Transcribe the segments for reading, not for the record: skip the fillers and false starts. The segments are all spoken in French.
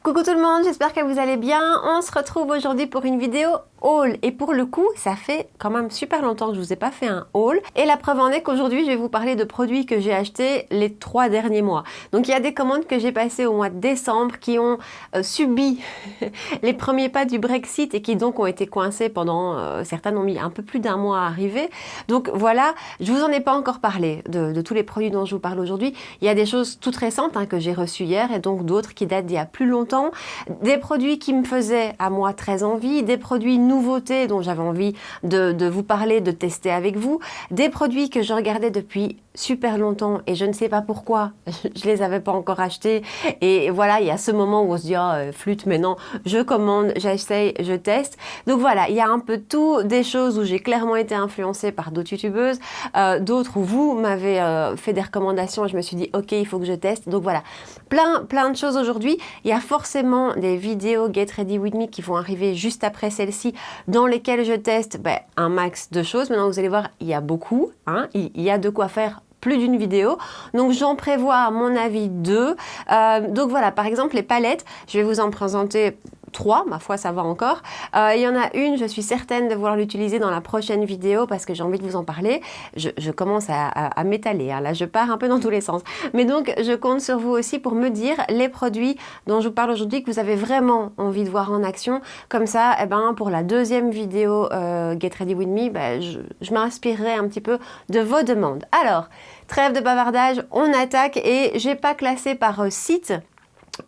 Coucou tout le monde, j'espère que vous allez bien. On se retrouve aujourd'hui pour une vidéo haul. Et pour le coup, ça fait quand même super longtemps que je vous ai pas fait un haul. Et la preuve en est qu'aujourd'hui, je vais vous parler de produits que j'ai achetés les 3 derniers mois. Donc il y a des commandes que j'ai passées au mois de décembre qui ont subi les premiers pas du Brexit et qui donc ont été coincées pendant, certaines ont mis un peu plus d'1 mois à arriver. Donc voilà, je vous en ai pas encore parlé de tous les produits dont je vous parle aujourd'hui. Il y a des choses toutes récentes que j'ai reçues hier et donc d'autres qui datent d'il y a plus longtemps. Des produits qui me faisaient à moi très envie, des produits nouveautés dont j'avais envie de vous parler, de tester avec vous, des produits que je regardais depuis super longtemps et je ne sais pas pourquoi, je les avais pas encore achetés et voilà, il y a ce moment où on se dit flûte, mais non, je commande, j'essaye, je teste. Donc voilà, il y a un peu tout, des choses où j'ai clairement été influencée par d'autres youtubeuses, d'autres où vous m'avez fait des recommandations et je me suis dit ok, il faut que je teste. Donc voilà, plein de choses aujourd'hui. Il y a forcément des vidéos Get Ready With Me qui vont arriver juste après celle-ci dans lesquelles je teste un max de choses. Maintenant vous allez voir, il y a beaucoup, il y a de quoi faire plus d'une vidéo, donc j'en prévois à mon avis 2. Donc voilà, par exemple les palettes, je vais vous en présenter 3, ma foi ça va encore. Il y en a une, je suis certaine de vouloir l'utiliser dans la prochaine vidéo parce que j'ai envie de vous en parler. Je commence à m'étaler, là je pars un peu dans tous les sens. Mais donc je compte sur vous aussi pour me dire les produits dont je vous parle aujourd'hui que vous avez vraiment envie de voir en action. Comme ça, pour la deuxième vidéo Get Ready With Me, je m'inspirerai un petit peu de vos demandes. Alors, trêve de bavardage, on attaque et j'ai pas classé par site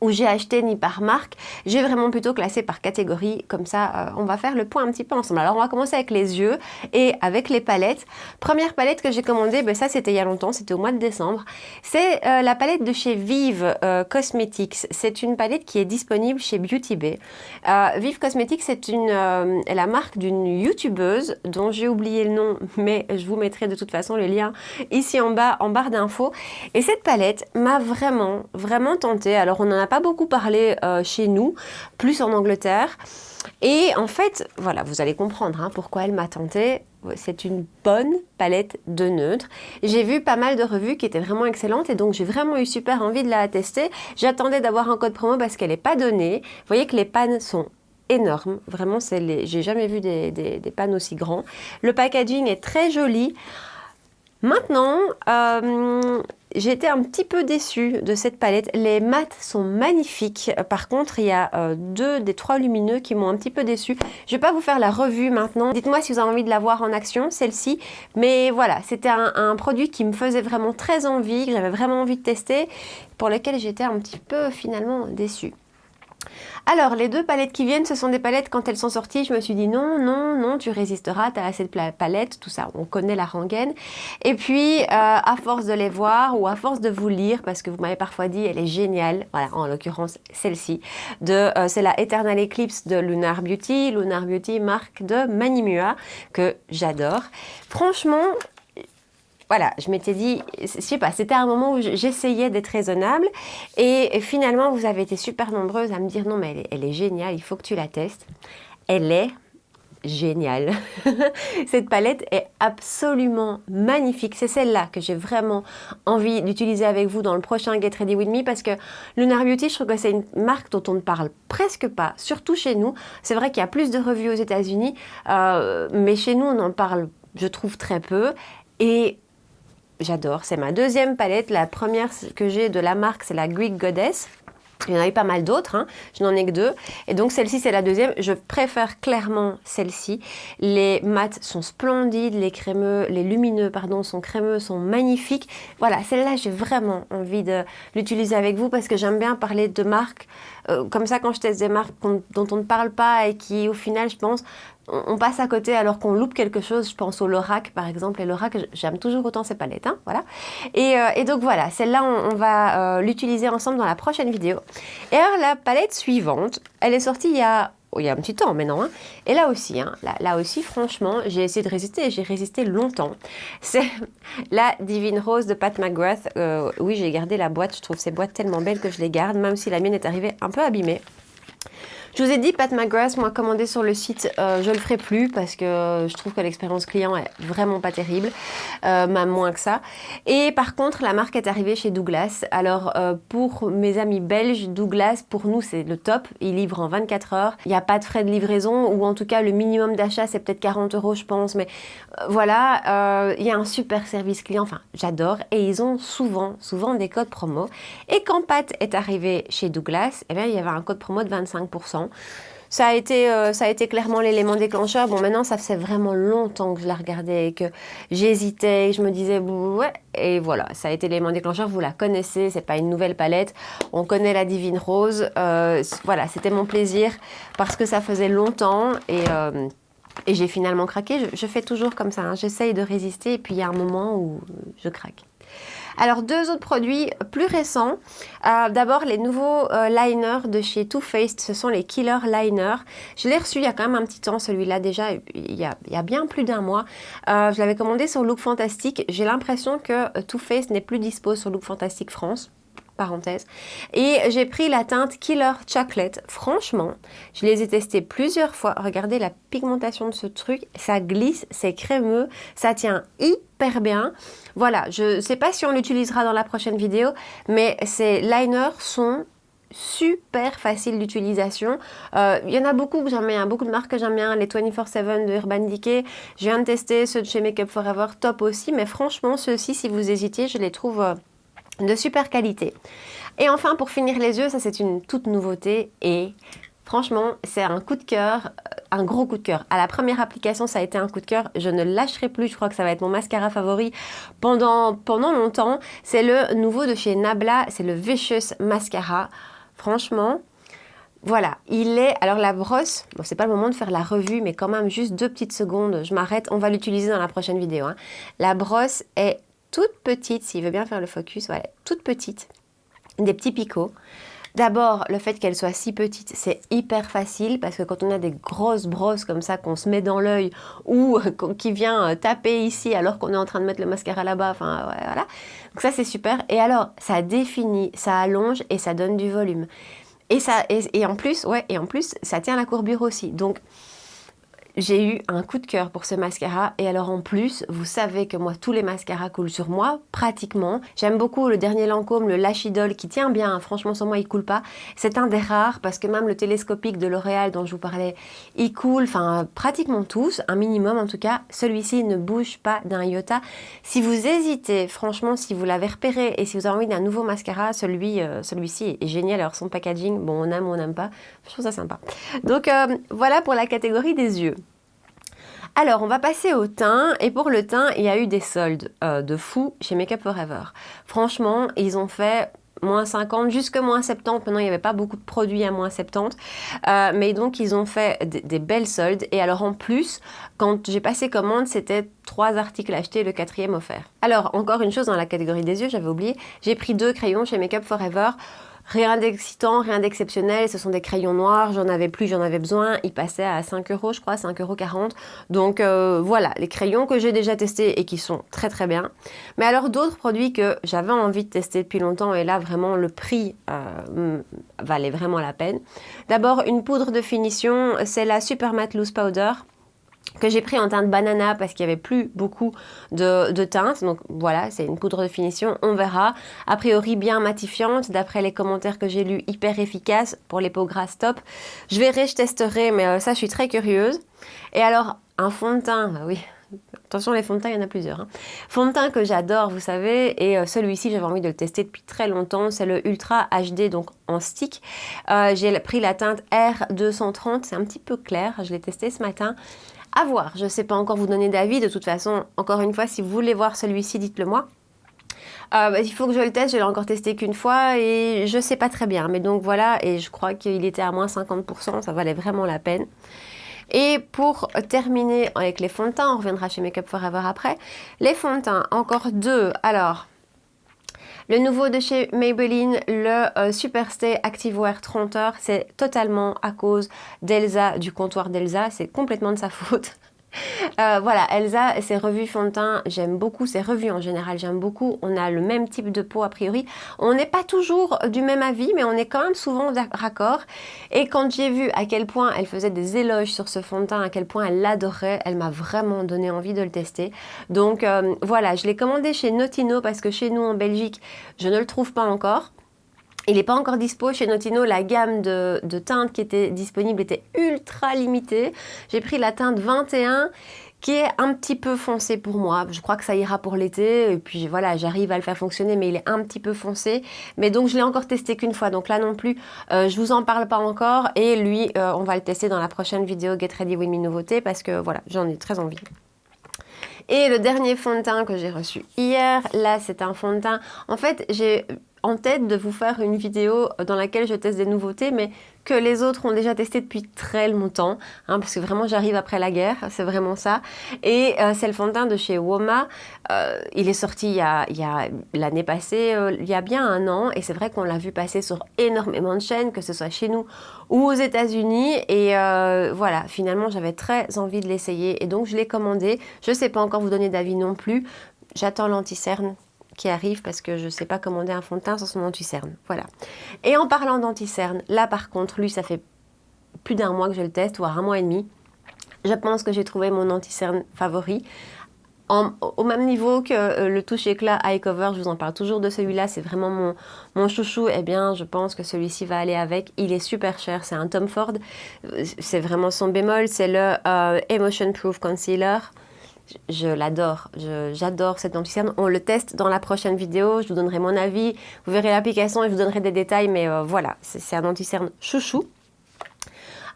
où j'ai acheté ni par marque, j'ai vraiment plutôt classé par catégorie, comme ça on va faire le point un petit peu ensemble. Alors on va commencer avec les yeux et avec les palettes. Première palette que j'ai commandée, ça c'était il y a longtemps, c'était au mois de décembre, c'est la palette de chez Vive Cosmetics. C'est une palette qui est disponible chez Beauty Bay. Vive Cosmetics c'est la marque d'une youtubeuse dont j'ai oublié le nom, mais je vous mettrai de toute façon le lien ici en barre d'infos. Et cette palette m'a vraiment tentée. Alors on n'en a pas beaucoup parlé chez nous, plus en Angleterre. Et en fait, voilà, vous allez comprendre pourquoi elle m'a tentée. C'est une bonne palette de neutre. J'ai vu pas mal de revues qui étaient vraiment excellentes et donc j'ai vraiment eu super envie de la tester. J'attendais d'avoir un code promo parce qu'elle n'est pas donnée. Vous voyez que les pannes sont énormes. Vraiment, j'ai jamais vu des pannes aussi grands. Le packaging est très joli. Maintenant, j'ai été un petit peu déçue de cette palette. Les mats sont magnifiques. Par contre, il y a 2 des 3 lumineux qui m'ont un petit peu déçue. Je ne vais pas vous faire la revue maintenant. Dites-moi si vous avez envie de la voir en action, celle-ci. Mais voilà, c'était un produit qui me faisait vraiment très envie, que j'avais vraiment envie de tester, pour lequel j'étais un petit peu finalement déçue. Alors, les 2 palettes qui viennent, ce sont des palettes, quand elles sont sorties, je me suis dit non, tu résisteras, tu as assez de palettes, tout ça, on connaît la rengaine. Et puis, à force de les voir ou à force de vous lire, parce que vous m'avez parfois dit, elle est géniale, voilà, en l'occurrence, celle-ci, c'est la Eternal Eclipse de Lunar Beauty, marque de Manimua, que j'adore. Franchement, voilà, je m'étais dit, je sais pas, c'était un moment où j'essayais d'être raisonnable et finalement vous avez été super nombreuses à me dire non mais elle est géniale, il faut que tu la testes. Elle est géniale. Cette palette est absolument magnifique. C'est celle-là que j'ai vraiment envie d'utiliser avec vous dans le prochain Get Ready With Me parce que Lunar Beauty, je trouve que c'est une marque dont on ne parle presque pas, surtout chez nous. C'est vrai qu'il y a plus de revues aux États-Unis, mais chez nous on en parle, je trouve, très peu et j'adore, c'est ma deuxième palette. La première que j'ai de la marque, c'est la Greek Goddess. Il y en a eu pas mal d'autres, je n'en ai que 2. Et donc celle-ci, c'est la deuxième. Je préfère clairement celle-ci. Les mats sont splendides, les lumineux, sont crémeux, sont magnifiques. Voilà, celle-là, j'ai vraiment envie de l'utiliser avec vous parce que j'aime bien parler de marques. Comme ça, quand je teste des marques dont on ne parle pas et qui, au final, je pense, on passe à côté alors qu'on loupe quelque chose. Je pense au Lorac par exemple, et Lorac, j'aime toujours autant ces palettes, voilà. Et donc voilà, celle-là on va l'utiliser ensemble dans la prochaine vidéo. Et alors la palette suivante, elle est sortie il y a un petit temps maintenant, et là aussi franchement j'ai essayé de résister et j'ai résisté longtemps. C'est la Divine Rose de Pat McGrath. Oui, j'ai gardé la boîte, je trouve ces boîtes tellement belles que je les garde, même si la mienne est arrivée un peu abîmée. Je vous ai dit, Pat McGrath, moi, commandé sur le site, je le ferai plus parce que je trouve que l'expérience client est vraiment pas terrible, même moins que ça. Et par contre, la marque est arrivée chez Douglas. Alors, pour mes amis belges, Douglas, pour nous, c'est le top. Ils livrent en 24 heures. Il n'y a pas de frais de livraison, ou en tout cas, le minimum d'achat, c'est peut-être 40 €, je pense. Mais voilà, il y a un super service client. Enfin, j'adore. Et ils ont souvent des codes promo. Et quand Pat est arrivé chez Douglas, eh bien, il y avait un code promo de 25%. Ça a été clairement l'élément déclencheur. Bon, maintenant, ça faisait vraiment longtemps que je la regardais et que j'hésitais, et je me disais, ouais, et voilà, ça a été l'élément déclencheur. Vous la connaissez, c'est pas une nouvelle palette. On connaît la Divine Rose. Voilà, c'était mon plaisir parce que ça faisait longtemps et j'ai finalement craqué. Je fais toujours comme ça, hein. J'essaye de résister et puis il y a un moment où je craque. Alors, 2 autres produits plus récents. D'abord, les nouveaux liners de chez Too Faced, ce sont les Killer Liners. Je l'ai reçu il y a quand même un petit temps, celui-là déjà, il y a bien plus d'un mois. Je l'avais commandé sur Look Fantastic. J'ai l'impression que Too Faced n'est plus dispo sur Look Fantastic France. Parenthèse. Et j'ai pris la teinte Killer Chocolate. Franchement, je les ai testés plusieurs fois. Regardez la pigmentation de ce truc. Ça glisse, c'est crémeux, ça tient hyper bien. Voilà, je ne sais pas si on l'utilisera dans la prochaine vidéo, mais ces liners sont super faciles d'utilisation. Il y en a beaucoup que j'aime bien, beaucoup de marques que j'aime bien, les 24/7 de Urban Decay. Je viens de tester ceux de chez Makeup Forever, top aussi, mais franchement, ceux-ci, si vous hésitez, je les trouve de super qualité. Et enfin, pour finir les yeux, ça c'est une toute nouveauté et franchement, c'est un coup de cœur, un gros coup de cœur. À la première application, ça a été un coup de cœur. Je ne le lâcherai plus. Je crois que ça va être mon mascara favori pendant longtemps. C'est le nouveau de chez Nabla. C'est le Vicious Mascara. Franchement, voilà. Il est... Alors la brosse, bon, c'est pas le moment de faire la revue, mais quand même, juste 2 petites secondes. Je m'arrête. On va l'utiliser dans la prochaine vidéo, hein. La brosse est toute petite, s'il veut bien faire le focus, voilà, toute petite, des petits picots. D'abord, le fait qu'elle soit si petite, c'est hyper facile parce que quand on a des grosses brosses comme ça qu'on se met dans l'œil ou qui vient taper ici alors qu'on est en train de mettre le mascara là-bas, enfin ouais, voilà. Donc ça c'est super. Et alors, ça définit, ça allonge et ça donne du volume. Et en plus, ça tient la courbure aussi. Donc j'ai eu un coup de cœur pour ce mascara et alors en plus, vous savez que moi, tous les mascaras coulent sur moi, pratiquement. J'aime beaucoup le dernier Lancôme, le Lash Idol qui tient bien, hein. Franchement sur moi il coule pas. C'est un des rares parce que même le télescopique de L'Oréal dont je vous parlais, il coule, enfin pratiquement tous, un minimum en tout cas. Celui-ci ne bouge pas d'un iota. Si vous hésitez, franchement, si vous l'avez repéré et si vous avez envie d'un nouveau mascara, celui-ci est génial. Alors son packaging, bon on aime ou on n'aime pas, je trouve ça sympa. Donc voilà pour la catégorie des yeux. Alors, on va passer au teint. Et pour le teint, il y a eu des soldes de fou chez Makeup Forever. Franchement, ils ont fait moins 50 jusque moins 70. Maintenant, il n'y avait pas beaucoup de produits à moins 70. Mais donc, ils ont fait des belles soldes. Et alors, en plus, quand j'ai passé commande, c'était 3 articles achetés, le 4e offert. Alors, encore une chose dans la catégorie des yeux, j'avais oublié. J'ai pris 2 crayons chez Makeup Forever. Rien d'excitant, rien d'exceptionnel, ce sont des crayons noirs, j'en avais plus, j'en avais besoin, ils passaient à 5 € je crois, 5,40 €. Donc voilà, les crayons que j'ai déjà testés et qui sont très très bien. Mais alors d'autres produits que j'avais envie de tester depuis longtemps et là vraiment le prix valait vraiment la peine. D'abord une poudre de finition, c'est la Super Matte Loose Powder que j'ai pris en teinte banana parce qu'il n'y avait plus beaucoup de teintes. Donc voilà, c'est une poudre de finition, on verra. A priori bien matifiante, d'après les commentaires que j'ai lus, hyper efficace pour les peaux grasses top. Je verrai, je testerai, mais ça je suis très curieuse. Et alors, un fond de teint, bah oui. Attention, les fonds de teint, il y en a plusieurs. Hein. Fond de teint que j'adore, vous savez, et celui-ci, j'avais envie de le tester depuis très longtemps. C'est le Ultra HD, donc en stick. J'ai pris la teinte R230, c'est un petit peu clair. Je l'ai testé ce matin. À voir, je ne sais pas encore vous donner d'avis. De toute façon, encore une fois, si vous voulez voir celui-ci, dites-le moi. Il faut que je le teste, je l'ai encore testé qu'une fois et je ne sais pas très bien. Mais donc voilà, et je crois qu'il était à moins 50%, ça valait vraiment la peine. Et pour terminer avec les fonds de teint, on reviendra chez Makeup Forever après. Les fonds de teint, encore 2. Alors, le nouveau de chez Maybelline, le Superstay Activewear 30 heures, c'est totalement à cause d'Elsa, du comptoir d'Elsa. C'est complètement de sa faute. Voilà, Elsa, ses revues fond de teint, j'aime beaucoup, ses revues en général, j'aime beaucoup. On a le même type de peau a priori. On n'est pas toujours du même avis, mais on est quand même souvent raccord. Et quand j'ai vu à quel point elle faisait des éloges sur ce fond de teint, à quel point elle l'adorait, elle m'a vraiment donné envie de le tester. Donc voilà, je l'ai commandé chez Notino parce que chez nous en Belgique, je ne le trouve pas encore. Il n'est pas encore dispo chez Notino, la gamme de teintes qui était disponible était ultra limitée. J'ai pris la teinte 21 qui est un petit peu foncé pour moi. Je crois que ça ira pour l'été et puis voilà, j'arrive à le faire fonctionner mais il est un petit peu foncé. Mais donc je l'ai encore testé qu'une fois, donc là non plus, je vous en parle pas encore et lui, on va le tester dans la prochaine vidéo Get Ready With Me nouveauté parce que voilà, j'en ai très envie. Et le dernier fond de teint que j'ai reçu hier, là c'est un fond de teint. En fait, j'ai en tête de vous faire une vidéo dans laquelle je teste des nouveautés, mais que les autres ont déjà testé depuis très longtemps, hein, parce que vraiment j'arrive après la guerre, c'est vraiment ça. Et c'est le fond de teint de chez Woma. Il est sorti il y a l'année passée, il y a bien un an, et c'est vrai qu'on l'a vu passer sur énormément de chaînes, que ce soit chez nous ou aux États-Unis. Et voilà, finalement j'avais très envie de l'essayer, et donc je l'ai commandé. Je ne sais pas encore vous donner d'avis non plus. J'attends l'anti-cerne qui arrive parce que je ne sais pas commander un fond de teint sans son anti-cerne. Voilà. Et en parlant d'anti-cerne, là par contre, lui, ça fait plus d'un mois que je le teste, voire un mois et demi. Je pense que j'ai trouvé mon anti-cerne favori. Au même niveau que le touche éclat Eye Cover, je vous en parle toujours de celui-là, c'est vraiment mon chouchou. Eh bien, je pense que celui-ci va aller avec. Il est super cher, c'est un Tom Ford. C'est vraiment son bémol, c'est le Emotion Proof Concealer. Je l'adore, j'adore cet anti-cerne. On le teste dans la prochaine vidéo, je vous donnerai mon avis, vous verrez l'application et je vous donnerai des détails, mais voilà, c'est un anti-cerne chouchou.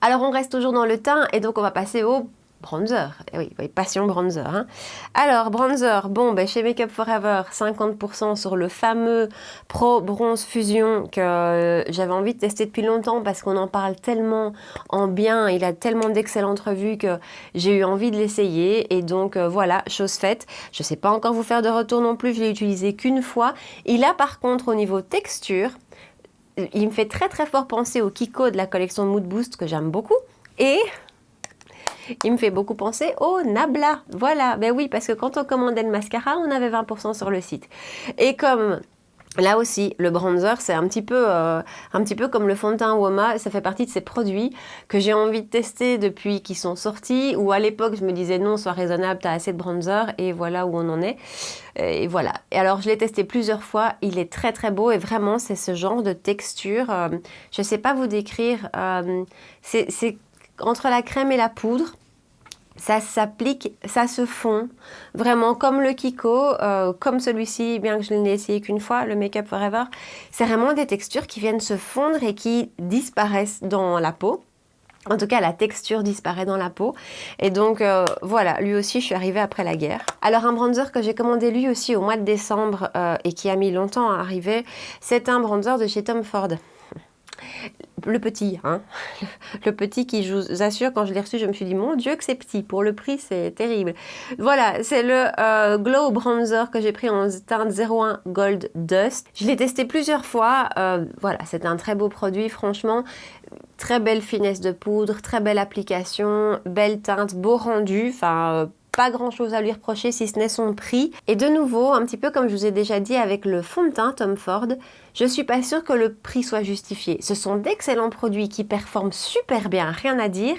Alors on reste toujours dans le teint et donc on va passer au bronzer. Et oui, passion bronzer. Hein. Alors, bronzer, bon, ben, chez Make Up For Ever, 50% sur le fameux Pro Bronze Fusion que j'avais envie de tester depuis longtemps parce qu'on en parle tellement en bien, il a tellement d'excellentes revues que j'ai eu envie de l'essayer. Et donc, voilà, chose faite. Je ne sais pas encore vous faire de retour non plus, je l'ai utilisé qu'une fois. Il a par contre, au niveau texture, il me fait très très fort penser au Kiko de la collection Mood Boost que j'aime beaucoup. Et il me fait beaucoup penser au Nabla. Voilà, ben oui, parce que quand on commandait le mascara, on avait 20% sur le site. Et comme là aussi, le bronzer, c'est un petit peu comme le fond de teint Woma. Ça fait partie de ces produits que j'ai envie de tester depuis qu'ils sont sortis. Ou à l'époque, je me disais non, sois raisonnable, t'as assez de bronzer. Et voilà où on en est. Et voilà. Et alors, je l'ai testé plusieurs fois. Il est très très beau. Et vraiment, c'est ce genre de texture. Je ne sais pas vous décrire. C'est entre la crème et la poudre. Ça s'applique, ça se fond, vraiment comme le Kiko, comme celui-ci, bien que je ne l'ai essayé qu'une fois, le Make Up For Ever. C'est vraiment des textures qui viennent se fondre et qui disparaissent dans la peau. En tout cas, la texture disparaît dans la peau. Et donc, voilà, lui aussi, je suis arrivée après la guerre. Alors, un bronzer que j'ai commandé lui aussi au mois de décembre et qui a mis longtemps à arriver, c'est un bronzer de chez Tom Ford. Le petit, hein, le petit qui, je vous assure, quand je l'ai reçu, je me suis dit, mon Dieu que c'est petit, pour le prix, c'est terrible. Voilà, c'est le Glow Bronzer que j'ai pris en teinte 01 Gold Dust. Je l'ai testé plusieurs fois, voilà, c'est un très beau produit, franchement, très belle finesse de poudre, très belle application, belle teinte, beau rendu, enfin... pas grand chose à lui reprocher si ce n'est son prix. Et de nouveau, un petit peu comme je vous ai déjà dit avec le fond de teint Tom Ford, je suis pas sûre que le prix soit justifié. Ce sont d'excellents produits qui performent super bien, rien à dire,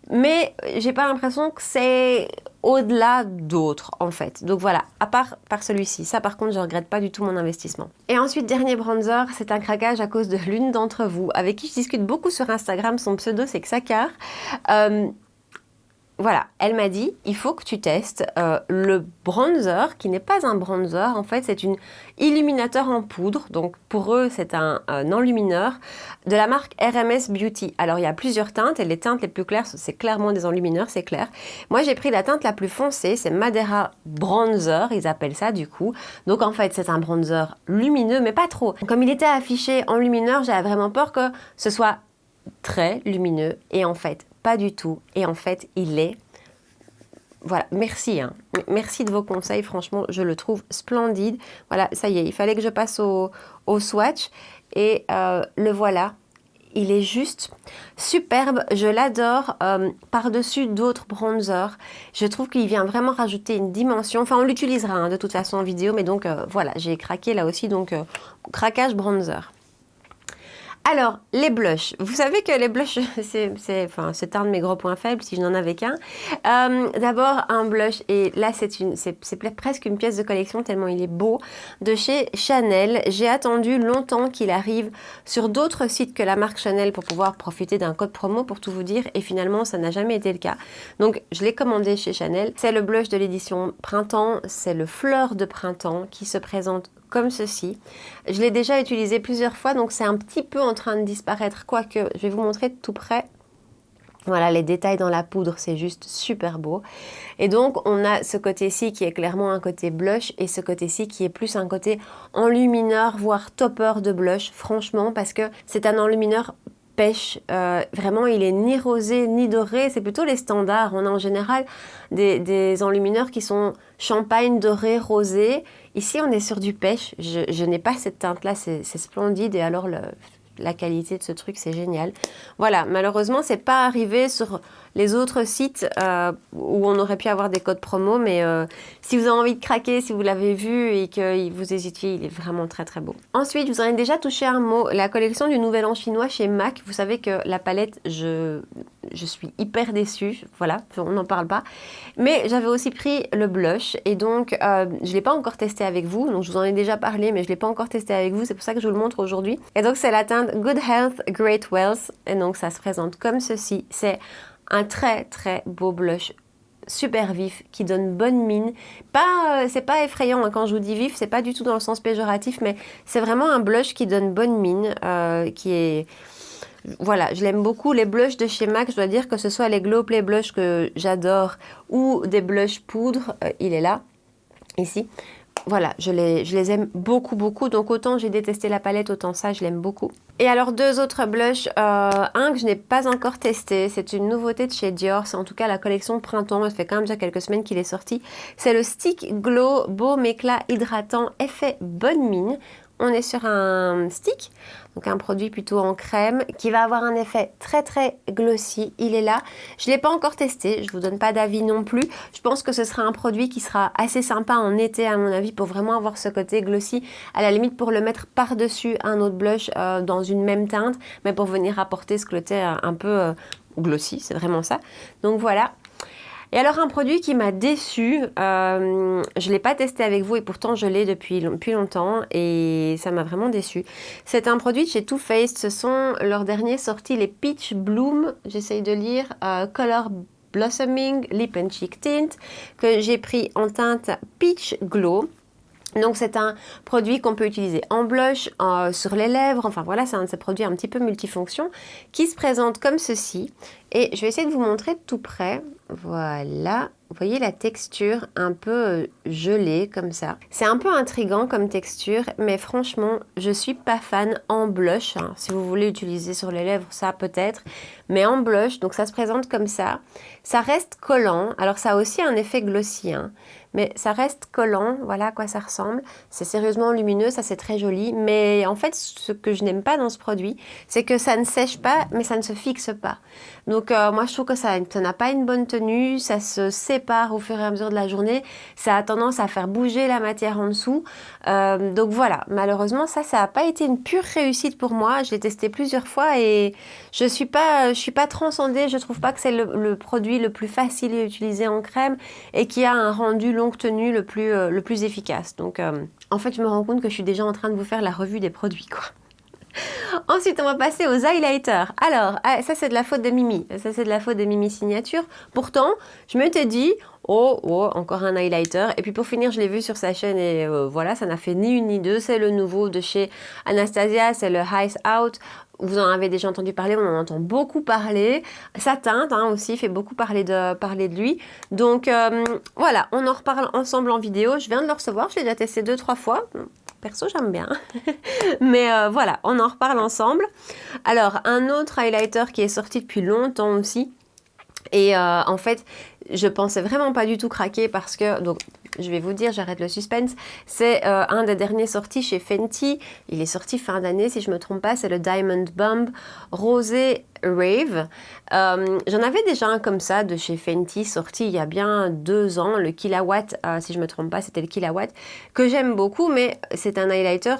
mais j'ai pas l'impression que c'est au-delà d'autres en fait. Donc voilà, à part par celui-ci. Ça par contre, je regrette pas du tout mon investissement. Et ensuite, dernier bronzer, c'est un craquage à cause de l'une d'entre vous, avec qui je discute beaucoup sur Instagram, son pseudo c'est Xakar. Voilà, elle m'a dit, il faut que tu testes le bronzer, qui n'est pas un bronzer, en fait c'est une illuminateur en poudre, donc pour eux c'est un enlumineur, de la marque RMS Beauty. Alors il y a plusieurs teintes, et les teintes les plus claires, c'est clairement des enlumineurs, c'est clair. Moi j'ai pris la teinte la plus foncée, c'est Madeira Bronzer, ils appellent ça du coup. Donc en fait c'est un bronzer lumineux, mais pas trop. Comme il était affiché enlumineur, j'avais vraiment peur que ce soit très lumineux, et en fait... pas du tout. Et en fait, il est... Voilà, merci. Hein. Merci de vos conseils. Franchement, je le trouve splendide. Voilà, ça y est, il fallait que je passe au swatch. Et le voilà. il est juste superbe, je l'adore par-dessus d'autres bronzers. Je trouve qu'il vient vraiment rajouter une dimension, enfin on l'utilisera hein, de toute façon en vidéo, mais donc voilà, j'ai craqué là aussi, donc craquage bronzer. Alors, les blushs. Vous savez que les blushs, c'est un de mes gros points faibles si je n'en avais qu'un. D'abord, un blush, et là, c'est presque une pièce de collection tellement il est beau, de chez Chanel. J'ai attendu longtemps qu'il arrive sur d'autres sites que la marque Chanel pour pouvoir profiter d'un code promo, pour tout vous dire, et finalement, ça n'a jamais été le cas. Donc, je l'ai commandé chez Chanel. C'est le blush de l'édition Printemps, c'est le Fleur de Printemps qui se présente comme ceci. Je l'ai déjà utilisé plusieurs fois, donc c'est un petit peu en train de disparaître, quoique je vais vous montrer de tout près. Voilà, les détails dans la poudre, c'est juste super beau. Et donc, on a ce côté-ci qui est clairement un côté blush et ce côté-ci qui est plus un côté enlumineur, voire topper de blush, franchement, parce que c'est un enlumineur pêche. Vraiment, il est ni rosé ni doré, c'est plutôt les standards. On a en général des enlumineurs qui sont champagne, doré, rosé. Ici, on est sur du pêche. Je n'ai pas cette teinte-là, c'est splendide. Et alors, la qualité de ce truc, c'est génial. Voilà, malheureusement, c'est pas arrivé sur les autres sites où on aurait pu avoir des codes promo, mais si vous avez envie de craquer, si vous l'avez vu et que vous hésitiez, il est vraiment très très beau. Ensuite, je vous en ai déjà touché un mot, la collection du Nouvel An chinois chez MAC. Vous savez que la palette, je suis hyper déçue, voilà, on n'en parle pas. Mais j'avais aussi pris le blush et donc je ne l'ai pas encore testé avec vous, donc je vous en ai déjà parlé, mais je ne l'ai pas encore testé avec vous, c'est pour ça que je vous le montre aujourd'hui. Et donc c'est la teinte Good Health, Great Wealth, et donc ça se présente comme ceci. C'est un très très beau blush, super vif, qui donne bonne mine. C'est pas effrayant hein, quand je vous dis vif, c'est pas du tout dans le sens péjoratif, mais c'est vraiment un blush qui donne bonne mine, qui est... Voilà, je l'aime beaucoup. Les blushs de chez MAC, je dois dire que ce soit les Glow Play Blush que j'adore ou des blushs poudre, il est là, ici. Voilà, je les aime beaucoup, beaucoup. Donc autant j'ai détesté la palette, autant ça, je l'aime beaucoup. Et alors deux autres blushs, un que je n'ai pas encore testé, c'est une nouveauté de chez Dior, c'est en tout cas la collection Printemps, ça fait quand même déjà quelques semaines qu'il est sorti. C'est le Stick Glow Baume Éclat Hydratant Effet Bonne Mine. On est sur un stick, donc un produit plutôt en crème, qui va avoir un effet très très glossy. Il est là. Je ne l'ai pas encore testé, je ne vous donne pas d'avis non plus. Je pense que ce sera un produit qui sera assez sympa en été à mon avis, pour vraiment avoir ce côté glossy. À la limite pour le mettre par-dessus un autre blush dans une même teinte, mais pour venir apporter ce côté un peu glossy, c'est vraiment ça. Donc voilà. Et alors un produit qui m'a déçue, je ne l'ai pas testé avec vous et pourtant je l'ai depuis longtemps et ça m'a vraiment déçue. C'est un produit de chez Too Faced, ce sont leurs derniers sortis, les Peach Bloom, j'essaye de lire, Color Blossoming Lip and Cheek Tint, que j'ai pris en teinte Peach Glow. Donc c'est un produit qu'on peut utiliser en blush, sur les lèvres, enfin voilà, c'est un de ces produits un petit peu multifonction qui se présente comme ceci. Et je vais essayer de vous montrer de tout près. Voilà, vous voyez la texture un peu gelée comme ça. C'est un peu intriguant comme texture, mais franchement, je suis pas fan en blush. Hein. Si vous voulez utiliser sur les lèvres, ça peut-être. Mais en blush, donc ça se présente comme ça. Ça reste collant. Alors ça a aussi un effet glossy, hein. Mais ça reste collant, voilà à quoi ça ressemble. C'est sérieusement lumineux, ça c'est très joli. Mais en fait, ce que je n'aime pas dans ce produit, c'est que ça ne sèche pas, mais ça ne se fixe pas. Donc moi je trouve que ça n'a pas une bonne tenue, ça se sépare au fur et à mesure de la journée. Ça a tendance à faire bouger la matière en dessous. Donc voilà, malheureusement ça n'a pas été une pure réussite pour moi. Je l'ai testé plusieurs fois et je suis pas transcendée. Je trouve pas que c'est le produit le plus facile à utiliser en crème et qui a un rendu longue tenue le plus efficace. Donc en fait je me rends compte que je suis déjà en train de vous faire la revue des produits quoi. Ensuite on va passer aux highlighters. Alors ça c'est de la faute de Mimi, ça c'est de la faute de Mimi Signature. Pourtant je m'étais dit oh encore un highlighter et puis pour finir je l'ai vu sur sa chaîne et voilà, ça n'a fait ni une ni deux. C'est le nouveau de chez Anastasia, c'est le Eyes Out. Vous en avez déjà entendu parler, on en entend beaucoup parler. Sa teinte hein, aussi fait beaucoup parler de lui. Donc voilà, on en reparle ensemble en vidéo. Je viens de le recevoir, je l'ai déjà testé 2-3 fois. Perso, j'aime bien. Mais voilà, on en reparle ensemble. Alors, un autre highlighter qui est sorti depuis longtemps aussi. Et en fait, je pensais vraiment pas du tout craquer parce que, donc, je vais vous dire, j'arrête le suspense. C'est un des derniers sortis chez Fenty. Il est sorti fin d'année, si je ne me trompe pas. C'est le Diamond Bomb Rosé Rave. J'en avais déjà un comme ça de chez Fenty, sorti il y a bien 2 ans. Le Killawatt, si je ne me trompe pas, c'était le Killawatt, que j'aime beaucoup, mais c'est un highlighter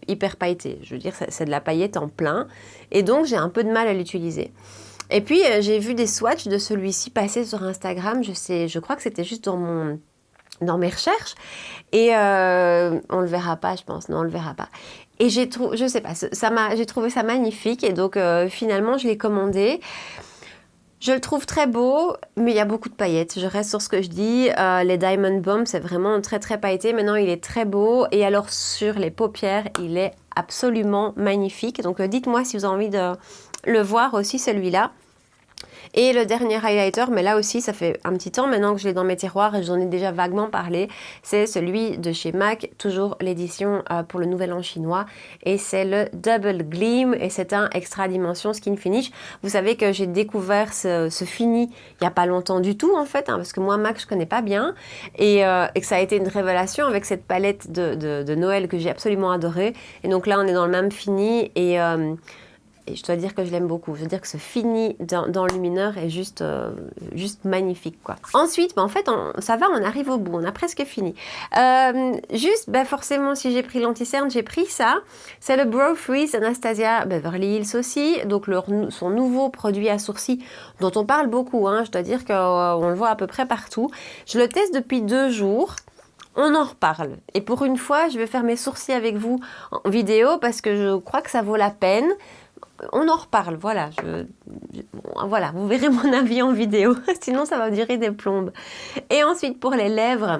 hyper pailleté. Je veux dire, c'est de la paillette en plein. Et donc, j'ai un peu de mal à l'utiliser. Et puis, j'ai vu des swatchs de celui-ci passer sur Instagram. Je crois que c'était juste dans mes recherches. Et on le verra pas, je pense. Non, on le verra pas. Et je sais pas, j'ai trouvé ça magnifique. Et donc, finalement, je l'ai commandé. Je le trouve très beau, mais il y a beaucoup de paillettes. Je reste sur ce que je dis. Les Diamond Bomb, c'est vraiment très, très pailleté. Maintenant, il est très beau. Et alors, sur les paupières, il est absolument magnifique. Donc, dites-moi si vous avez envie de le voir aussi, celui-là. Et le dernier highlighter, mais là aussi, ça fait un petit temps maintenant que je l'ai dans mes tiroirs et j'en ai déjà vaguement parlé, c'est celui de chez MAC, toujours l'édition pour le Nouvel An chinois, et c'est le Double Gleam, et c'est un extra dimension skin finish. Vous savez que j'ai découvert ce fini il n'y a pas longtemps du tout, en fait, hein, parce que moi, MAC, je connais pas bien, et que ça a été une révélation avec cette palette de Noël que j'ai absolument adorée. Et donc là, on est dans le même fini, et je dois dire que je l'aime beaucoup. Je veux dire que ce fini dans Lumineur est juste magnifique, quoi. Ensuite, en fait, ça va, on arrive au bout. On a presque fini. Forcément, si j'ai pris l'anti-cerne, j'ai pris ça. C'est le Brow Freeze Anastasia Beverly Hills aussi. Donc, son nouveau produit à sourcils dont on parle beaucoup. Hein. Je dois dire qu'on le voit à peu près partout. Je le teste depuis 2 jours. On en reparle. Et pour une fois, je vais faire mes sourcils avec vous en vidéo parce que je crois que ça vaut la peine. On en reparle, voilà. Voilà, vous verrez mon avis en vidéo. Sinon, ça va durer des plombes. Et ensuite, pour les lèvres,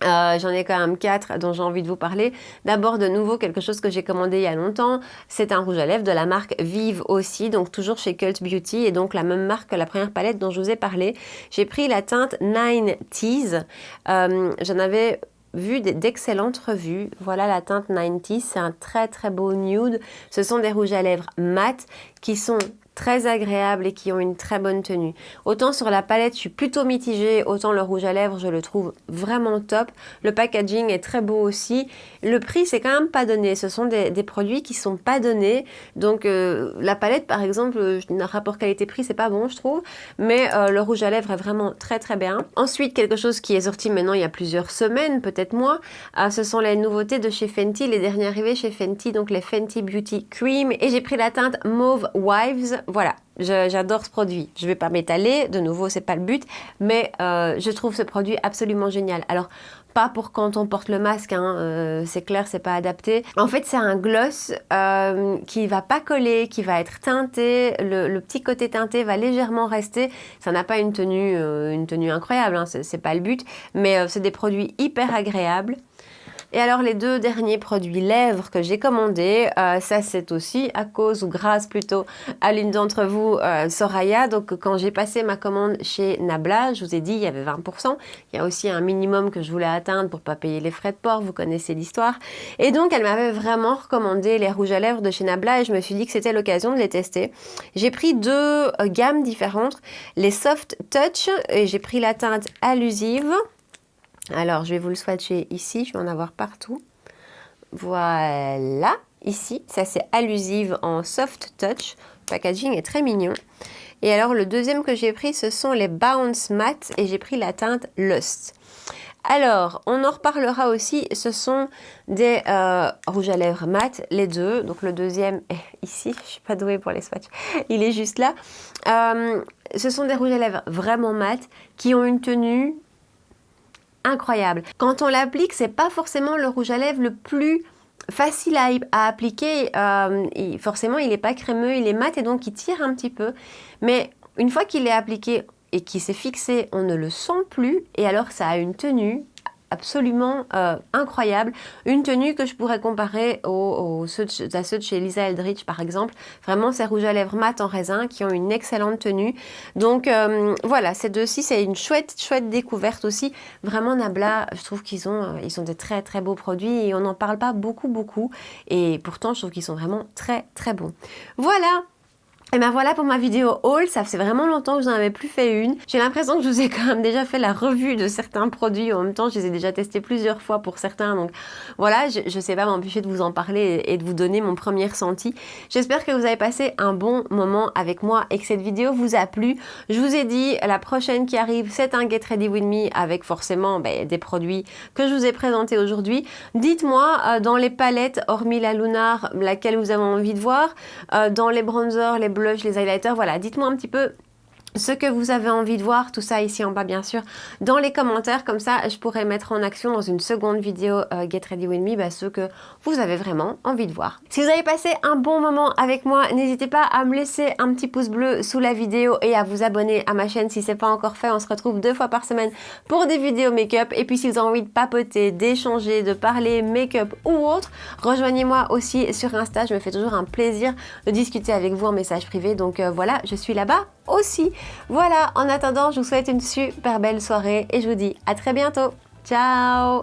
j'en ai quand même 4 dont j'ai envie de vous parler. D'abord, de nouveau, quelque chose que j'ai commandé il y a longtemps. C'est un rouge à lèvres de la marque Vive aussi, donc toujours chez Cult Beauty, et donc la même marque que la première palette dont je vous ai parlé. J'ai pris la teinte 90s. J'en avais vu d'excellentes revues. Voilà la teinte 90s, c'est un très très beau nude. Ce sont des rouges à lèvres mat qui sont très agréables et qui ont une très bonne tenue. Autant sur la palette, je suis plutôt mitigée, autant le rouge à lèvres, je le trouve vraiment top. Le packaging est très beau aussi. Le prix, c'est quand même pas donné. Ce sont des produits qui sont pas donnés. Donc, la palette, par exemple, le rapport qualité-prix, c'est pas bon, je trouve. Mais le rouge à lèvres est vraiment très, très bien. Ensuite, quelque chose qui est sorti maintenant il y a plusieurs semaines, peut-être moins, ce sont les nouveautés de chez Fenty, les derniers arrivés chez Fenty, donc les Fenty Beauty Cream. Et j'ai pris la teinte Mauve Wives. Voilà, j'adore ce produit. Je ne vais pas m'étaler, de nouveau, c'est pas le but, mais je trouve ce produit absolument génial. Alors, pas pour quand on porte le masque, hein, c'est clair, c'est pas adapté. En fait, c'est un gloss qui va pas coller, qui va être teinté. Le petit côté teinté va légèrement rester. Ça n'a pas une tenue incroyable, hein, c'est pas le but, mais c'est des produits hyper agréables. Et alors les 2 derniers produits lèvres que j'ai commandés, ça c'est aussi à cause ou grâce plutôt à l'une d'entre vous, Soraya. Donc quand j'ai passé ma commande chez Nabla, je vous ai dit il y avait 20%. Il y a aussi un minimum que je voulais atteindre pour pas payer les frais de port, vous connaissez l'histoire. Et donc elle m'avait vraiment recommandé les rouges à lèvres de chez Nabla et je me suis dit que c'était l'occasion de les tester. J'ai pris 2 gammes différentes, les Soft Touch et j'ai pris la teinte Allusive. Alors, je vais vous le swatcher ici, je vais en avoir partout. Voilà, ici, ça c'est Allusive en Soft Touch. Le packaging est très mignon. Et alors, le deuxième que j'ai pris, ce sont les Bounce Matte et j'ai pris la teinte Lust. Alors, on en reparlera aussi, ce sont des rouges à lèvres mat, les 2. Donc le deuxième est ici, je ne suis pas douée pour les swatchs, il est juste là. Ce sont des rouges à lèvres vraiment mat qui ont une tenue incroyable. Quand on l'applique, c'est pas forcément le rouge à lèvres le plus facile à appliquer. Forcément, il n'est pas crémeux, il est mat et donc il tire un petit peu. Mais une fois qu'il est appliqué et qu'il s'est fixé, on ne le sent plus. Et alors, ça a une tenue absolument incroyable. Une tenue que je pourrais comparer à ceux de chez Lisa Eldridge, par exemple. Vraiment, ces rouges à lèvres mat en raisin qui ont une excellente tenue. Donc, voilà, ces 2-ci, c'est une chouette découverte aussi. Vraiment, Nabla, je trouve qu'ils ont des très, très beaux produits et on n'en parle pas beaucoup. Et pourtant, je trouve qu'ils sont vraiment très, très bons. Voilà! Et ben voilà pour ma vidéo haul, ça fait vraiment longtemps que j'en avais plus fait une. J'ai l'impression que je vous ai quand même déjà fait la revue de certains produits, en même temps je les ai déjà testés plusieurs fois pour certains, donc voilà, je sais pas m'empêcher de vous en parler et de vous donner mon premier ressenti. J'espère que vous avez passé un bon moment avec moi et que cette vidéo vous a plu. Je vous ai dit, la prochaine qui arrive, c'est un Get Ready With Me avec forcément des produits que je vous ai présentés aujourd'hui. Dites-moi dans les palettes, hormis la Lunar, laquelle vous avez envie de voir, dans les bronzers, les blushs, les highlighters, voilà, dites-moi un petit peu ce que vous avez envie de voir, tout ça ici en bas bien sûr, dans les commentaires, comme ça je pourrais mettre en action dans une seconde vidéo Get Ready With Me, ce que vous avez vraiment envie de voir. Si vous avez passé un bon moment avec moi, n'hésitez pas à me laisser un petit pouce bleu sous la vidéo et à vous abonner à ma chaîne si ce n'est pas encore fait. On se retrouve 2 fois par semaine pour des vidéos make-up, et puis si vous avez envie de papoter, d'échanger, de parler make-up ou autre, rejoignez-moi aussi sur Insta, je me fais toujours un plaisir de discuter avec vous en message privé, donc voilà, je suis là-bas aussi. Voilà, en attendant, je vous souhaite une super belle soirée et je vous dis à très bientôt. Ciao!